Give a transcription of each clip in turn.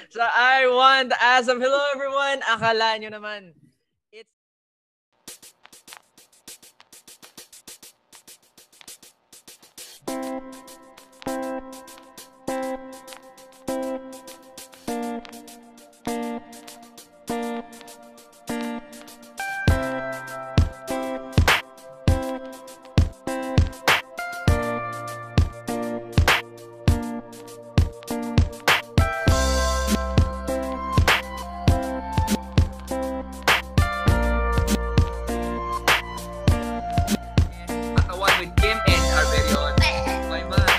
So I want as of hello everyone. Akala nyo naman. It's with Kim and our very own my man.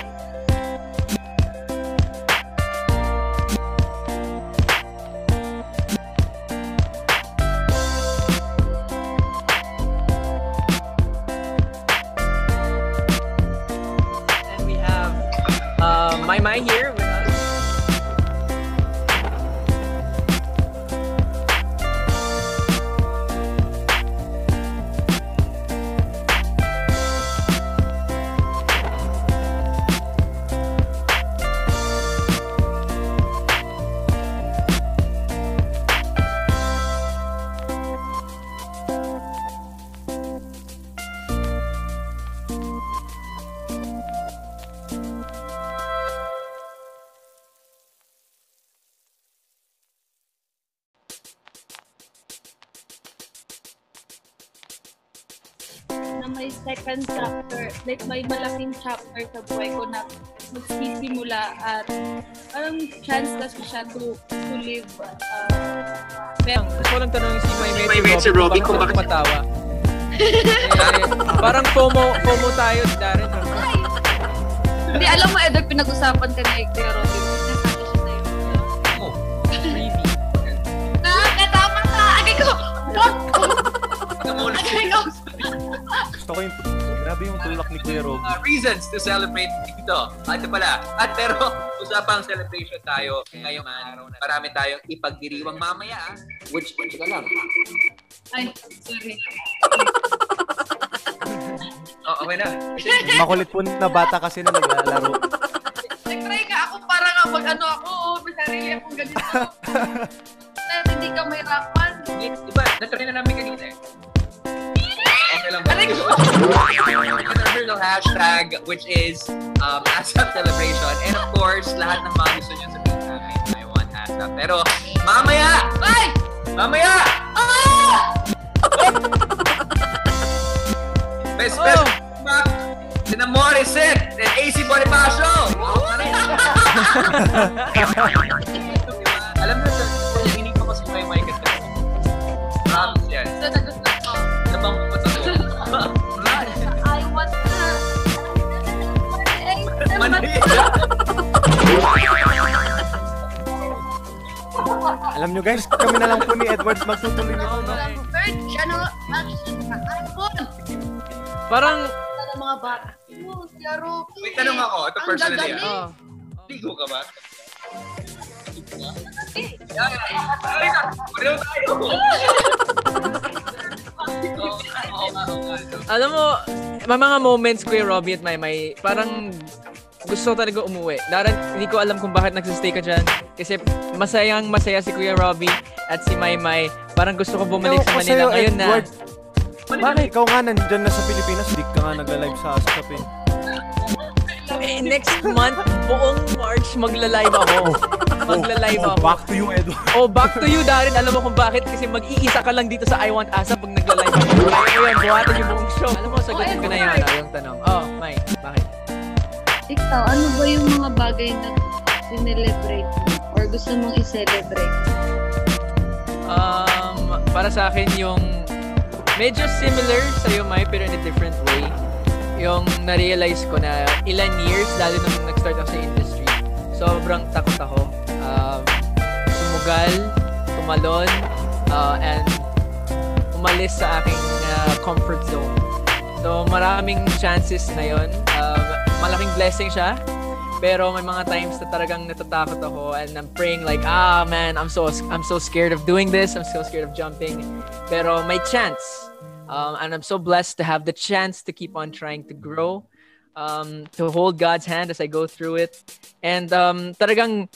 and we have my here with us. Na may second chapter, like may malaking chapter sa buhay ko na magsisimula at parang chance kasi siya to live. Gusto ko lang tanongin si my mate si Robby kung bakit matawa. Parang FOMO tayo, Darren. Hindi, alam mo, Edward, pinag-usapan ka na Kuya Robby. Nasabi siya sa'yo. Oh, Really? Nakakatama ka! Agay ko! Agay ko! Gusto ko yung grabe yung tulak ni Kuya Rob. Reasons to celebrate dito. Ito pala. Pero usapang celebration tayo ngayong araw na marami tayong ipagdiriwang mamaya. Which ka lang. Ay, sorry. Okay na. Makulit po na bata kasi na naglalaro. Nag-try ka ako para nga mag-ano ako. May sarili akong ganito. Pero hindi ka may rapan. Diba? Natry na namin kanina eh. Okay lang ba? Our hashtag which is ASAP celebration. And of course, lahat ng mga gusto nyo sabihin sa akin, I want ASAP. Pero mamaya! Ay! Mamaya! Best back! Sina Morissette and AC Bonifacio! Alam mo sa hindi pa mas may mic at promise yan. So, nagustuhan ko. Nabang ko pa ito. I want to... Alam nyo guys, kami na lang po ni Edwards magtutuloy nito. No? Third, ano, action, iPhone! Parang Mga bata. Oh, si Aroki. Wait, tanong ako. Ito personally. Ang Ligo ka ba? Pareho tayo. alam mo, may mga moments Kuya Robby at may parang gusto talaga umuwi. Darren, hindi ko alam kung bakit nagsistay ka dyan. Kasi masaya si Kuya Robby at si Maymay. Parang gusto ko bumalik sa Manila ngayon na. Bakit? Ikaw nga nandyan na sa Pilipinas, di ka nga nagla-live sa ASAP eh. Next month, buong March, magla-live ako. Magla-live ako. Back to you, Edward. Back to you, Darren. Alam mo kung bakit? Kasi mag-iisa ka lang dito sa I Want ASAP pag nagla-live ako. Kaya yun, buhatan yung buong show. Alam mo, sagutin ko na yung tanong. May, bakit? Ikaw, ano ba yung mga bagay na sinelebrate mo? Or gusto mong i-celebrate? Para sa akin, yung medyo similar sa'yo, May, pero in a different way. Yung na-realize ko na ilan years, lalo nung nag-start ako sa industry, sobrang takot ako. Sumugal, tumalon, and umalis sa aking comfort zone. So, maraming chances na yun. Malaking blessing siya. Pero may mga times na talagang natatakot ako and I'm praying like, man, I'm so scared of doing this. I'm so scared of jumping. Pero may chance. And I'm so blessed to have the chance to keep on trying to grow, to hold God's hand as I go through it. And talagang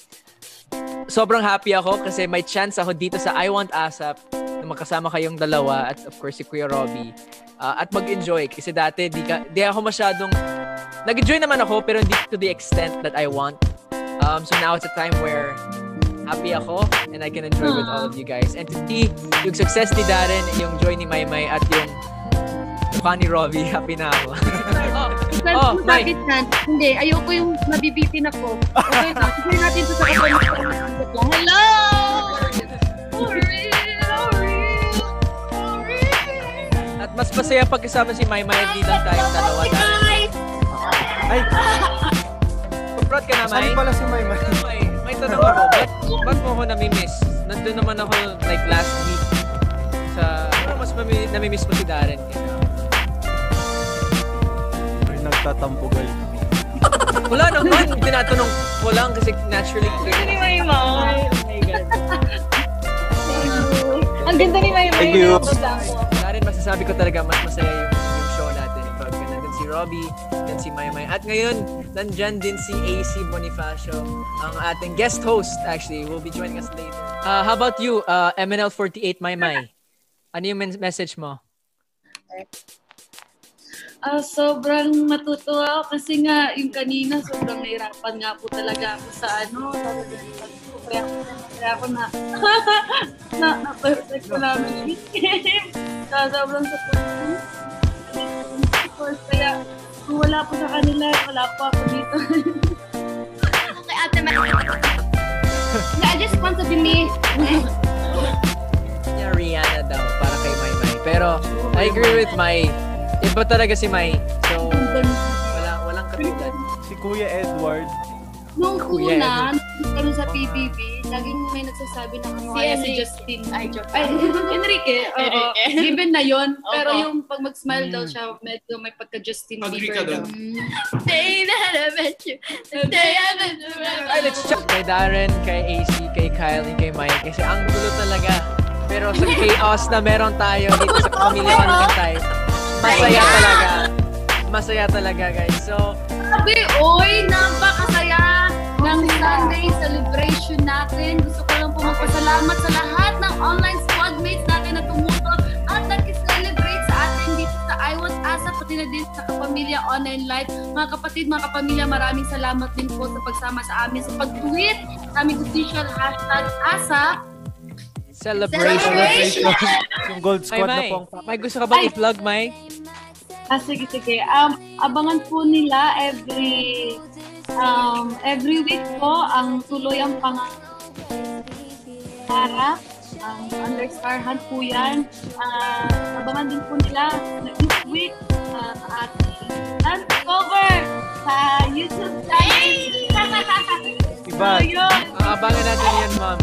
sobrang happy ako kasi may chance ako dito sa I Want ASAP na makasama kayong dalawa at of course si Kuya Robbie. At mag-enjoy kasi dati di ako masyadong nag-enjoy naman ako pero hindi to the extent that I want. So now it's a time where happy ako and I can enjoy with all of you guys. And to see yung success ni Darren, yung joy ni Maymay at yung mukha ni Robbie, happy na ako. May. Hindi, ayoko yung mabibitin ako. Okay na, sige natin ito sa kapatid. Hello! At mas masaya pag kasama si Maymay at di lang tayong dalawa. Ay! Proud ka na, May? Saan pala si Maymay? May tanong ako, ba't mo ako namimiss? Nandun naman ako like last week sa... Ano mas namimiss mo si Darren? Ay, nagtatampo guys. Wala naman, tinatanong ko lang kasi naturally... Ni Maymay. Oh my God. Ang ganda ni Maymay. Thank you. Darren, masasabi ko talaga mas masaya yung show natin. Pag nandun si Robbie, dan si Maymay. At ngayon, nandyan din si AC Bonifacio, ang ating guest host actually, will be joining us later. How about you, MNL48 Maymay? Ano yung message mo? Sobrang matutuwa ako kasi nga yung kanina sobrang nahirapan nga po talaga ako sa kaya ako na-perfect ko namin. Sobrang support. Kaya kung wala po sa kanila, wala po ako dito. Okay, Ate May. I just want to be me. Rihanna daw, para kay Maymay. Pero, I agree with May. Iba talaga si May. So, walang katulad. Si Kuya Edward. Nung una, kami sa PBB, laging may nagsasabi na ano kaya si Justin. Enrique. Oo. Given na yon. Pero yung pag mag-smile daw siya, medyo may pagka-Justin Bieber daw. Day that I met you. Day I met you. Ay, let's check. Kay Darren, kay AC, kay Kyle, and kay Mike. Kasi ang gulo talaga. Pero sa chaos na meron tayo dito sa Pamilya Online tayo, masaya talaga guys. So, sabi, oy, napakasaya ng Sunday celebration natin. Gusto ko lang po magpasalamat sa lahat ng online squadmates natin na tumuto at nag-celebrate sa atin dito sa I Want ASAP, pati na din sa Kapamilya Online Live. Mga kapatid, mga kapamilya, maraming salamat din po sa pagsama sa amin sa pag-tweet sa aming official hashtag ASAP. Celebration. Yung gold squad na po ang May gusto ka bang i-vlog, May? Sige. Abangan po nila every week po ang tuloy ang pangarap. Understar hunt po yan. Abangan din po nila this week sa ating dance cover sa YouTube channel. iba. Abangan natin yan, Ma'am.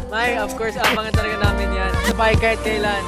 May, of course, abangan talaga namin yan. Sabay kahit kailan.